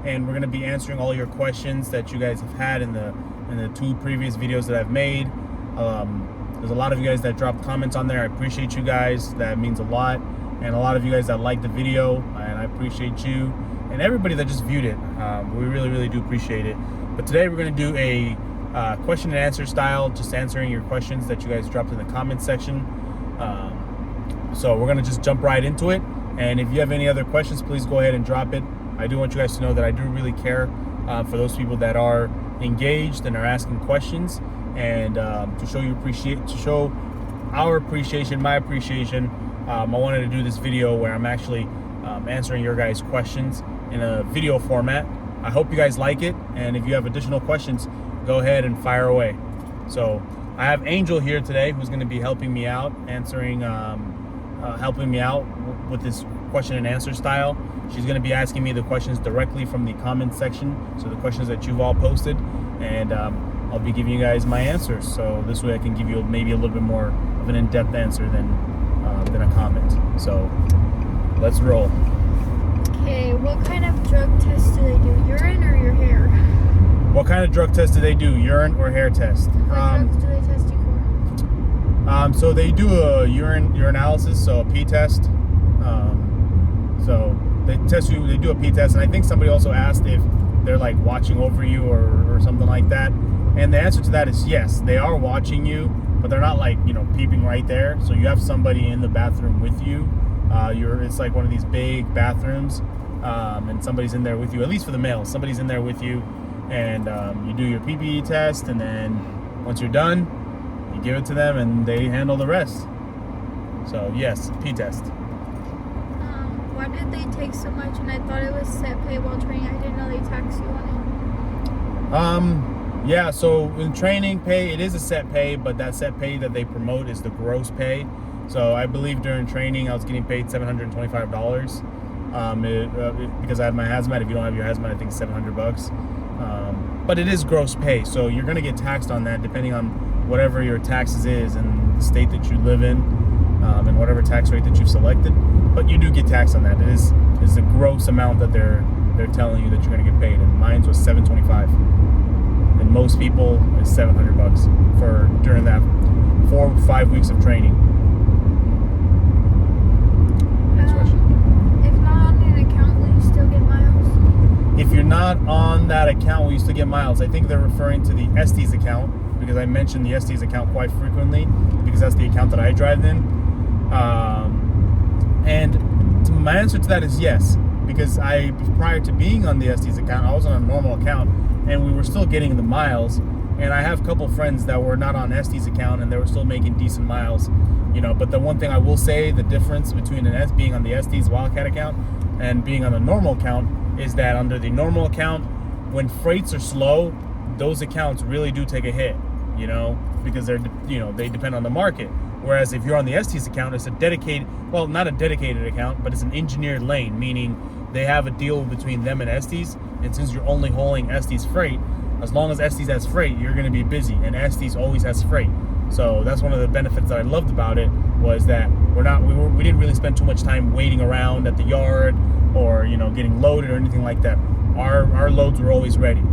and we're going to be answering all your questions that you guys have had in the 2 previous videos that I've made. There's a lot of you guys that dropped comments on there. I appreciate you guys. That means a lot. And a lot of you guys that liked the video, and I appreciate you. And everybody that just viewed it, we really, really do appreciate it. But today we're going to do a question and answer style, just answering your questions that you guys dropped in the comment section. So we're going to just jump right into it. And if you have any other questions, please go ahead and drop it. I do want you guys to know that I do really care for those people that are engaged and are asking questions, and to show our appreciation, my appreciation. I wanted to do this video where I'm actually answering your guys' questions in a video format. I hope you guys like it, and if you have additional questions, go ahead and fire away. So I have Angel here today, who's going to be helping me out, helping me out with this question and answer style. She's going to be asking me the questions directly from the comment section, so the questions that you've all posted, and I'll be giving you guys my answers. So this way I can give you maybe a little bit more of an in-depth answer than a comment. So let's roll. Okay, what kind of drug test do they do? Urine or your hair? What kind of drug test do they do? Urine or hair test? What drugs do they test you for? So they do a urinalysis, so a pee test. So they test you. They do a pee test, and I think somebody also asked if they're like watching over you or something like that. And the answer to that is yes, they are watching you, but they're not like, peeping right there. So you have somebody in the bathroom with you. It's like one of these big bathrooms, and somebody's in there with you. At least for the males, somebody's in there with you, and you do your PPE test, and then once you're done, you give it to them, and they handle the rest. So yes, pee test. Why did they take so much? And I thought it was set pay while training. I didn't know they tax you on it. Yeah, so in training pay, it is a set pay, but that set pay that they promote is the gross pay. So I believe during training I was getting paid $725 because I have my hazmat. If you don't have your hazmat, I think it's $700. But it is gross pay, so you're going to get taxed on that depending on whatever your taxes is and the state that you live in, and whatever tax rate that you've selected. But you do get taxed on that. It is the gross amount that they're telling you that you're going to get paid. And mine was $725. And most people is $700 for during that 4 or 5 weeks of training. Next question. If not on an account, will you still get miles? If you're not on that account, will you still get miles? I think they're referring to the Estes account, because I mentioned the Estes account quite frequently, because that's the account that I drive in. And my answer to that is yes, because prior to being on the Estes account, I was on a normal account, and we were still getting the miles. And I have a couple friends that were not on Estes account, and they were still making decent miles, But the one thing I will say, the difference between being on the Estes Wildcat account and being on the normal account is that under the normal account, when freights are slow, those accounts really do take a hit, because they depend on the market. Whereas if you're on the Estes account, it's a dedicated, well, not a dedicated account, but it's an engineered lane, meaning they have a deal between them and Estes. And since you're only hauling Estes freight, as long as Estes has freight, you're going to be busy, and Estes always has freight. So that's one of the benefits that I loved about it, was that we didn't really spend too much time waiting around at the yard or getting loaded or anything like that. Our loads were always ready.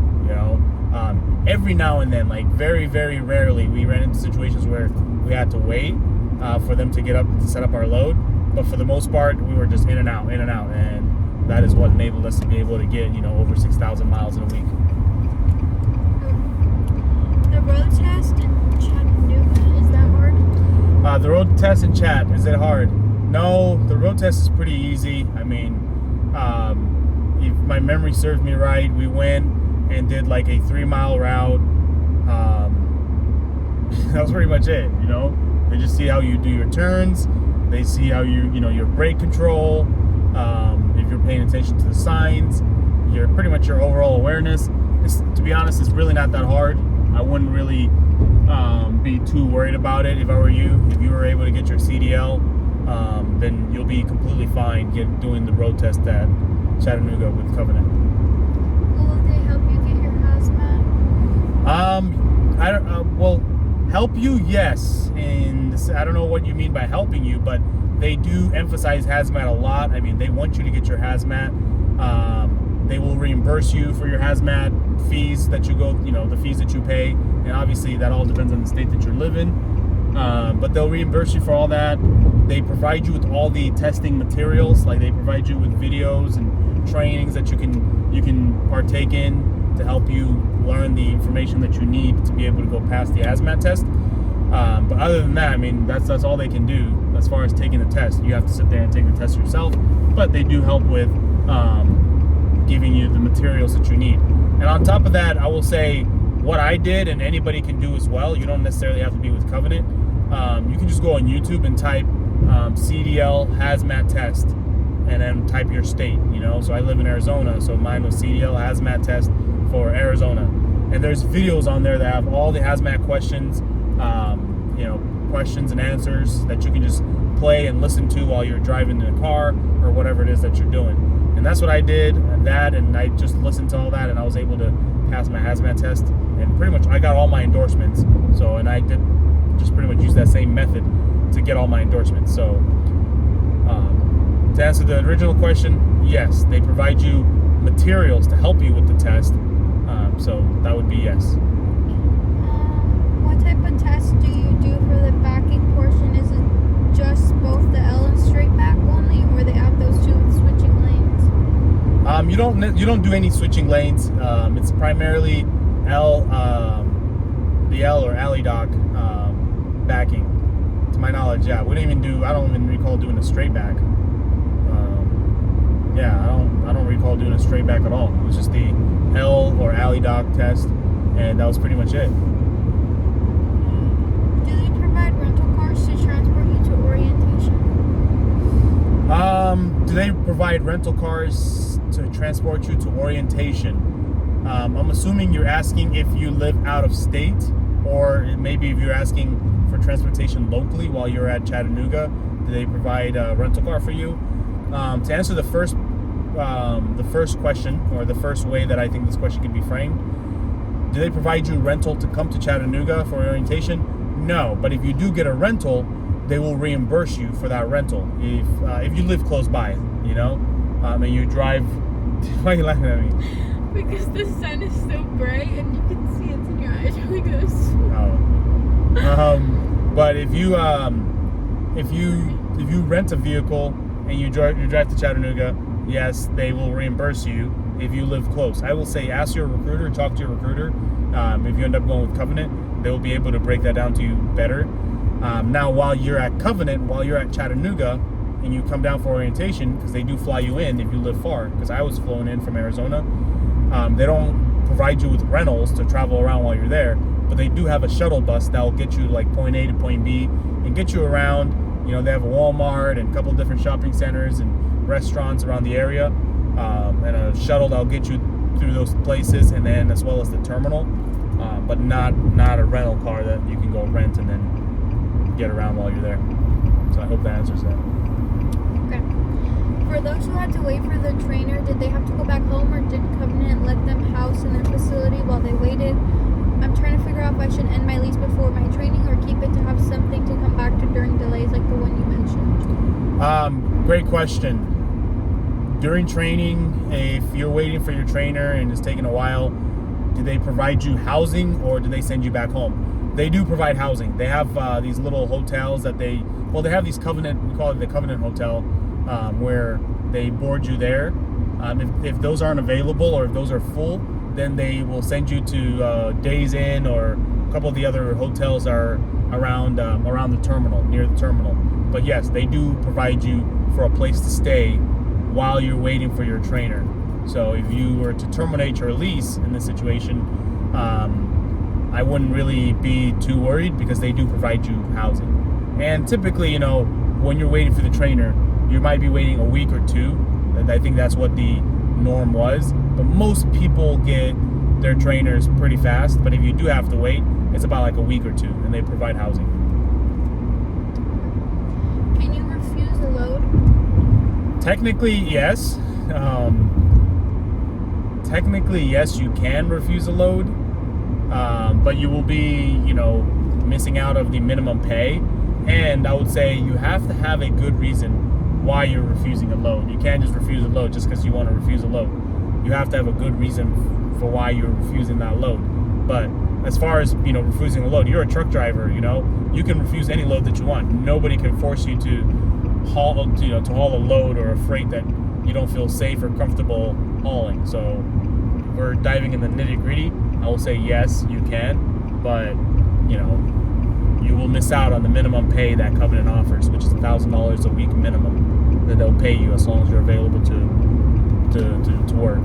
Every now and then, like very, very rarely, we ran into situations where we had to wait for them to get up to set up our load. But for the most part, we were just in and out, and that is what enabled us to be able to get over 6,000 miles in a week. The road test in Chattanooga, is that hard? The road test in Chat, is it hard? No, the road test is pretty easy. I mean, if my memory serves me right, we went and did like a 3-mile route. That was pretty much it. They just see how you do your turns. They see how your brake control, if you're paying attention to the signs, your overall awareness. To be honest, it's really not that hard. I wouldn't really be too worried about it if I were you. If you were able to get your CDL, then you'll be completely fine doing the road test at Chattanooga with Covenant. Will they help you get your hazmat? Well, help you, yes. And I don't know what you mean by helping you, but they do emphasize hazmat a lot. I mean, they want you to get your hazmat. They will reimburse you for your hazmat fees that you go, the fees that you pay, and obviously that all depends on the state that you live in. But they'll reimburse you for all that. They provide you with all the testing materials, like they provide you with videos and trainings that you can partake in to help you learn the information that you need to be able to go past the hazmat test. But other than that, I mean, that's all they can do as far as taking the test. You have to sit there and take the test yourself, but they do help with giving you the materials that you need. And on top of that, I will say what I did, and anybody can do as well. You don't necessarily have to be with Covenant. You can just go on YouTube and type CDL Hazmat Test, and then type your state. So I live in Arizona, so mine was CDL Hazmat Test for Arizona. And there's videos on there that have all the hazmat questions, questions and answers that you can just play and listen to while you're driving in a car or whatever it is that you're doing. And that's what I did, and I just listened to all that, and I was able to pass my hazmat test, and pretty much I got all my endorsements. So, and I did just pretty much use that same method to get all my endorsements. So, to answer the original question, yes, they provide you materials to help you with the test. So that would be yes. What type of test do you do for the backing portion? Is it just both the L and straight back only, or they add those two with switching lanes? You don't do any switching lanes. It's primarily L, the L or alley dock backing. To my knowledge, yeah, I don't even recall doing a straight back. I don't recall doing a straight back at all. It was just the L or alley dock test, and that was pretty much it. Do they provide rental cars to transport you to orientation? Do they provide rental cars to transport you to orientation? I'm assuming you're asking if you live out of state, or maybe if you're asking for transportation locally while you're at Chattanooga. Do they provide a rental car for you? To answer the first question, or the first way that I think this question can be framed, do they provide you rental to come to Chattanooga for orientation? No, but if you do get a rental, they will reimburse you for that rental if you live close by, and you drive. Why are you laughing at me? Because the sun is so bright and you can see it's in your eyes really good. But if you rent a vehicle and you drive to Chattanooga, yes, they will reimburse you if you live close. I will say ask your recruiter, talk to your recruiter. If you end up going with Covenant, they will be able to break that down to you better. Now, while you're at Covenant, while you're at Chattanooga, and you come down for orientation, because they do fly you in if you live far, because I was flown in from Arizona. They don't provide you with rentals to travel around while you're there, but they do have a shuttle bus that will get you like point A to point B and get you around. They have a Walmart and a couple of different shopping centers and restaurants around the area, and a shuttle that'll get you through those places, and then as well as the terminal, but not a rental car that you can go rent and then get around while you're there. So I hope that answers that. Okay. For those who had to wait for the trainer, did they have to go back home, or did Covenant let them house in their facility while they waited? I'm trying to figure out if I should end my lease before my training or keep it to have something to come back to during delays like the one you mentioned. Great question. During training, if you're waiting for your trainer and it's taking a while, do they provide you housing or do they send you back home? They do provide housing. They have these little hotels that they have these Covenant, we call it the Covenant Hotel, where they board you there. If those aren't available or if those are full, then they will send you to Days Inn, or a couple of the other hotels are around the terminal, near the terminal. But yes, they do provide you for a place to stay while you're waiting for your trainer. So if you were to terminate your lease in this situation, I wouldn't really be too worried, because they do provide you housing. And typically, when you're waiting for the trainer, you might be waiting a week or two. And I think that's what the norm was. But most people get their trainers pretty fast. But if you do have to wait, it's about like a week or two, and they provide housing. Can you refuse a load? Technically, yes. Technically, yes, you can refuse a load. But you will be, missing out of the minimum pay. And I would say you have to have a good reason why you're refusing a load. You can't just refuse a load just because you want to refuse a load. you have to have a good reason for why you're refusing that load. But as far as, refusing a load, you're a truck driver, you can refuse any load that you want. Nobody can force you to haul a load or a freight that you don't feel safe or comfortable hauling. So we're diving in the nitty-gritty. I will say yes, you can, but you will miss out on the minimum pay that Covenant offers, which is $1,000 a week minimum that they'll pay you as long as you're available to work.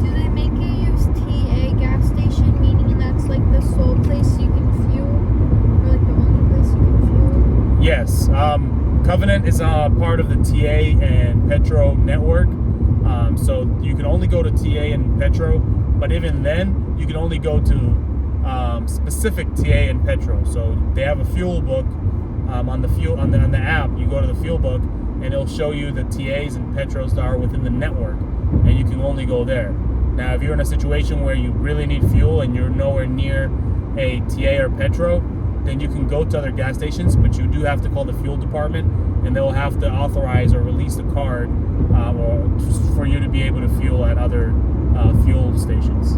Do they make you use TA gas station, meaning that's like the sole place you can fuel, or like the only place you can fuel? Yes, Covenant is part of the TA and Petro network, so you can only go to TA and Petro, but even then, you can only go to specific TA and Petro. So they have a fuel book on the app. You go to the fuel book, and it'll show you the TAs and Petros that are within the network, and you can only go there. Now, if you're in a situation where you really need fuel and you're nowhere near a TA or Petro, then you can go to other gas stations, but you do have to call the fuel department, and they'll have to authorize or release a card for you to be able to fuel at other fuel stations.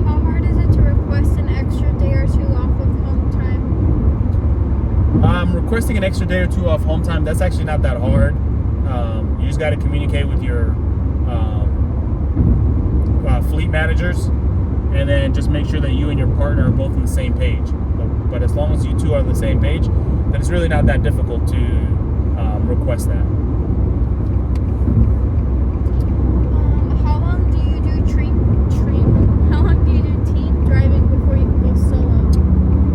How hard is it to request an extra day or two off of home time? Requesting an extra day or two off home time, that's actually not that hard. You just got to communicate with your fleet managers, and then just make sure that you and your partner are both on the same page. But as long as you two are on the same page, then it's really not that difficult to request that. How long do you do How long do you do team driving before you can go solo?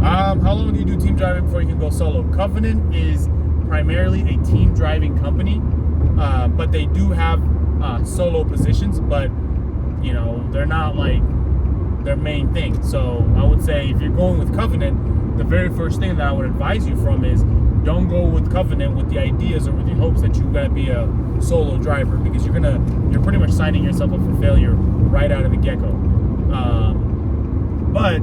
How long do you do team driving before you can go solo? Covenant is primarily a team driving company, but they do have solo positions, but they're not like their main thing. So I would say if you're going with Covenant, the very first thing that I would advise you from is don't go with Covenant with the ideas or with the hopes that you're gonna be a solo driver, because you're pretty much signing yourself up for failure right out of the get-go. But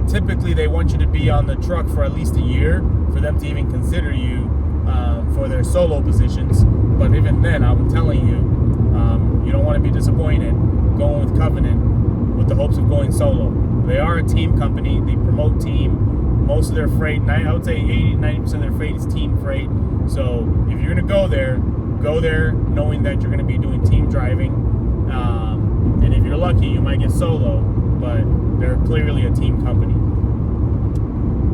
typically they want you to be on the truck for at least a year for them to even consider you for their solo positions. But even then, I'm telling you, you don't want to be disappointed going with Covenant with the hopes of going solo. They are a team company. They promote team. Most of their freight, I would say 80-90% of their freight is team freight. So if you're going to go there knowing that you're going to be doing team driving. And if you're lucky, you might get solo, but they're clearly a team company.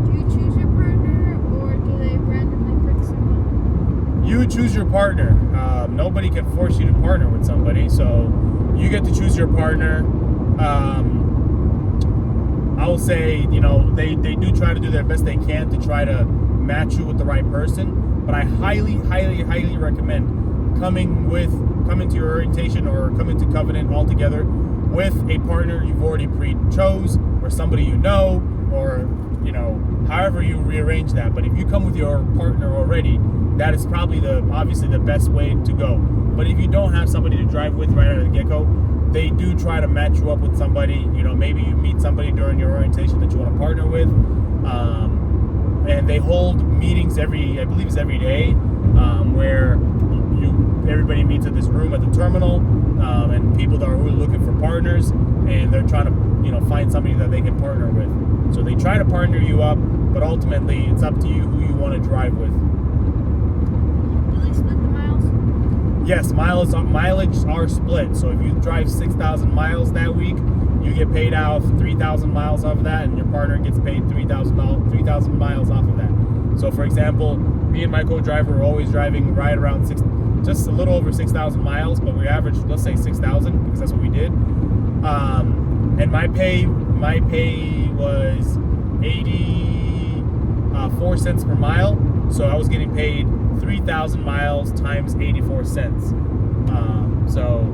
Do you choose your partner, or do they randomly pick someone? You choose your partner. Nobody can force you to partner with somebody, so you get to choose your partner. I will say, they do try to do their best they can to try to match you with the right person, but I highly, highly, highly recommend coming to your orientation or coming to Covenant altogether with a partner you've already pre-chose, or somebody or however you rearrange that. But if you come with your partner already, that is probably obviously the best way to go. But if you don't have somebody to drive with right out of the get-go, they do try to match you up with somebody. Maybe you meet somebody during your orientation that you want to partner with, and they hold meetings every day, where everybody meets at this room at the terminal, and people that are really looking for partners, and they're trying to find somebody that they can partner with. So they try to partner you up, but ultimately it's up to you who you want to drive with. Do they split the miles? Yes, mileage are split. So if you drive 6,000 miles that week, you get paid out 3,000 miles off of that, and your partner gets paid 3,000 miles off of that. So for example, me and my co-driver are always driving right around just a little over 6,000 miles, but we average, let's say 6,000, because that's what we did. And my pay was 84 cents per mile. So I was getting paid 3,000 miles times 84 cents. So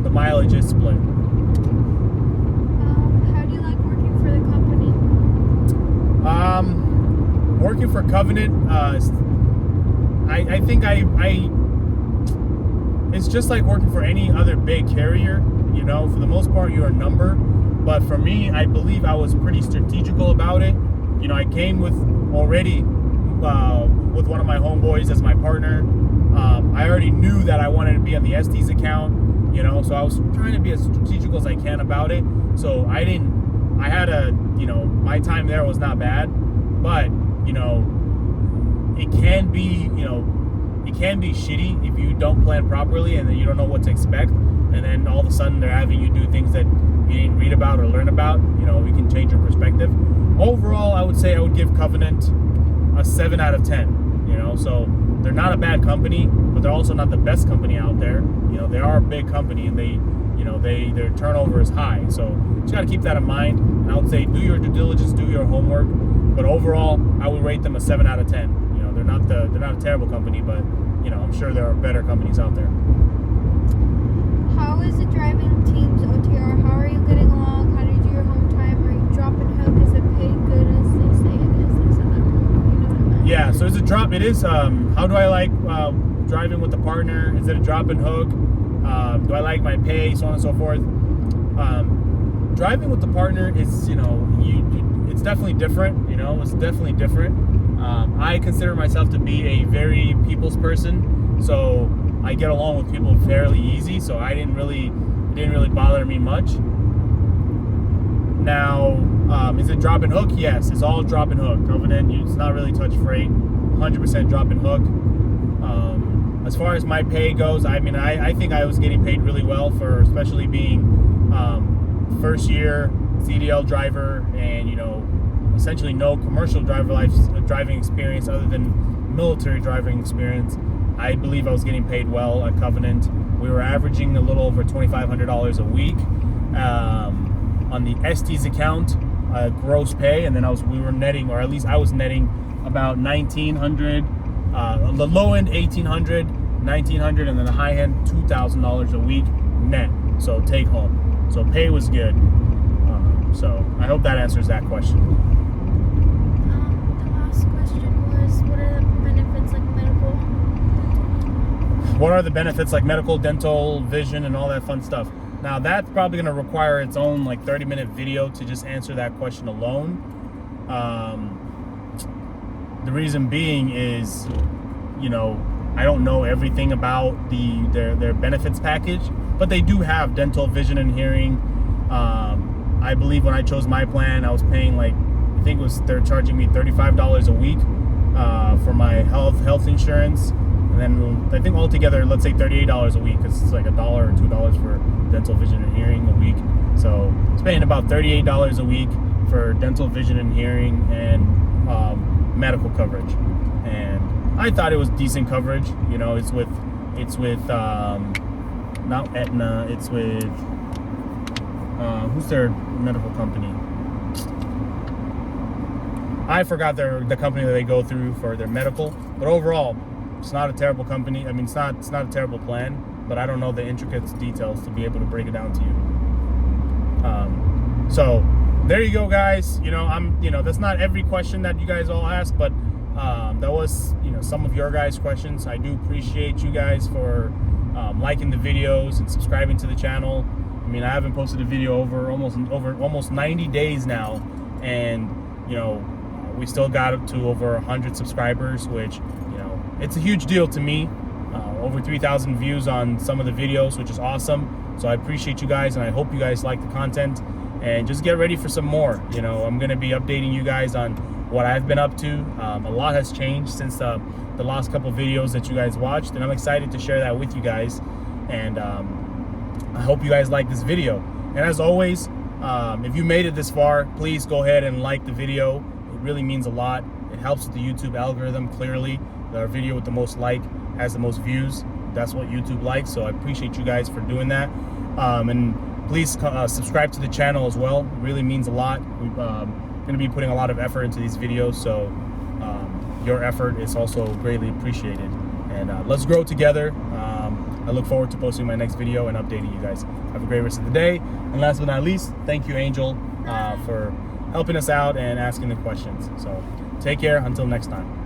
the mileage is split. How do you like working for the company? Working for Covenant, I think it's just like working for any other big carrier. For the most part, you're a number. But for me, I believe I was pretty strategical about it. I came with already with one of my homeboys as my partner. I already knew that I wanted to be on the Estes account, you know, so I was trying to be as strategical as I can about it. So I had my time there was not bad, but, you know, it can be shitty if you don't plan properly and then you don't know what to expect. And then all of a sudden they're having you do things that you didn't read about or learn about. You know, you can change your perspective. Overall, I would say I would give Covenant a 7 out of 10. You know, so they're not a bad company, but they're also not the best company out there. You know, they are a big company and their turnover is high. So just got to keep that in mind. And I would say do your due diligence, do your homework. But overall, I would rate them a 7 out of 10. You know, they're not a terrible company, but you know, I'm sure there are better companies out there. How is the driving team's OTR? How are you getting along? How do you do your home time? Are you dropping hook? Is it paid good as they say it is? They said that. You know what I meant? Yeah, so it's a drop. It is. How do I like driving with a partner? Is it a drop and hook? Do I like my pay? So on and so forth. Driving with the partner is, you know, it's definitely different. You know, it's definitely different. I consider myself to be a very people's person, so I get along with people fairly easy. So it didn't really bother me much. Now, is it drop and hook? Yes, it's all drop and hook. Covenant, it's not really touch freight. 100% drop and hook. As far as my pay goes, I mean, I think I was getting paid really well for especially being first year CDL driver and, you know, essentially no commercial driving experience other than military driving experience. I believe I was getting paid well at Covenant. We were averaging a little over $2,500 a week on the Estes account, gross pay, and then we were netting, or at least I was netting about $1,900. The low end $1,800, $1,900, and then the high end $2,000 a week net. So take home. So pay was good. So I hope that answers that question. The last question was, what are the benefits like medical? What are the benefits like medical, dental, vision, and all that fun stuff? Now that's probably going to require its own like 30-minute video to just answer that question alone. The reason being is, you know, I don't know everything about their benefits package, but they do have dental, vision, and hearing. I believe when I chose my plan, I was paying they're charging me $35 a week for my health insurance. And then I think altogether, let's say $38 a week, because it's like $1 or $2 for dental, vision, and hearing a week. So it's paying about $38 a week for dental, vision, and hearing and medical coverage. And I thought it was decent coverage. You know, it's with not Aetna, it's with who's their medical company? I forgot the company that they go through for their medical, but overall, it's not a terrible company. I mean, it's not a terrible plan, but I don't know the intricate details to be able to break it down to you. So there you go, guys. You know, that's not every question that you guys all ask, but that was, you know, some of your guys' questions. I do appreciate you guys for liking the videos and subscribing to the channel. I mean, I haven't posted a video over almost 90 days now, and you know, we still got up to over 100 subscribers, which, you know, it's a huge deal to me. Over 3,000 views on some of the videos, which is awesome. So I appreciate you guys, and I hope you guys like the content, and just get ready for some more. You know, I'm going to be updating you guys on what I've been up to. A lot has changed since the last couple videos that you guys watched, and I'm excited to share that with you guys. And I hope you guys like this video. And as always, if you made it this far, please go ahead and like the video. It really means a lot. It helps with the YouTube algorithm. Clearly, the video with the most like has the most views. That's what YouTube likes. So I appreciate you guys for doing that. And please subscribe to the channel as well. It really means a lot. We're going to be putting a lot of effort into these videos, so your effort is also greatly appreciated. And let's grow together. I look forward to posting my next video and updating you guys. Have a great rest of the day. And last but not least, thank you, Angel, for helping us out and asking the questions. So take care. Until next time.